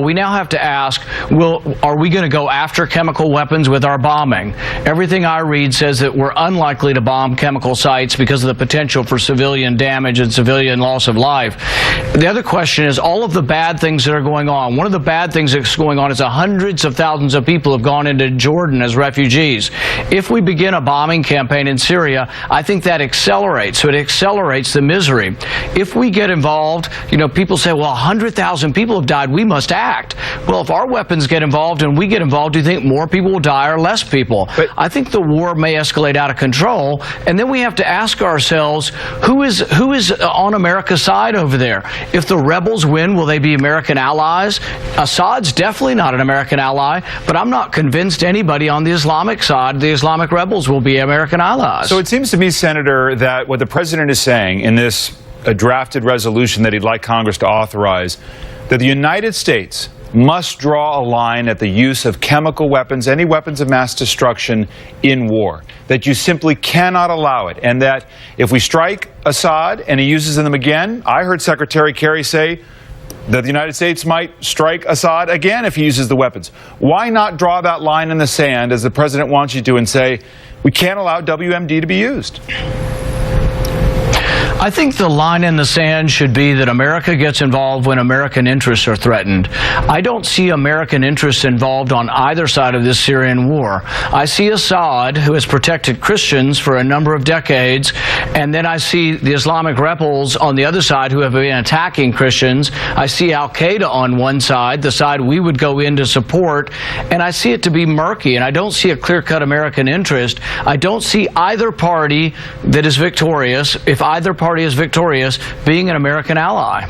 But we now have to ask, are we going to go after chemical weapons with our bombing? Everything I read says that we're unlikely to bomb chemical sites because of the potential for civilian damage and civilian loss of life. The other question is all of the bad things that are going on. One of the bad things that's going on is that hundreds of thousands of people have gone into Jordan as refugees. If we begin a bombing campaign in Syria, I think that accelerates. So it accelerates the misery. If we get involved, people say, well, 100,000 people have died, we must act. Well, if our weapons get involved and we get involved, do you think more people will die or less people? But I think the war may escalate out of control, and then we have to ask ourselves, who is on America's side over there? If the rebels win, will they be American allies? Assad's definitely not an American ally, but I'm not convinced anybody on the Islamic side, the Islamic rebels, will be American allies. So it seems to me, Senator, that what the president is saying in this drafted resolution that he'd like Congress to authorize, that the United States must draw a line at the use of chemical weapons, any weapons of mass destruction in war, that you simply cannot allow it, and that if we strike Assad and he uses them again, I heard Secretary Kerry say that the United States might strike Assad again if he uses the weapons. Why not draw that line in the sand, as the president wants you to, and say, we can't allow WMD to be used? I think the line in the sand should be that America gets involved when American interests are threatened. I don't see American interests involved on either side of this Syrian war. I see Assad, who has protected Christians for a number of decades, and then I see the Islamic rebels on the other side who have been attacking Christians. I see al-Qaeda on one side, the side we would go in to support, and I see it to be murky, and I don't see a clear-cut American interest. I don't see either party that is victorious, if either party is victorious, being an American ally.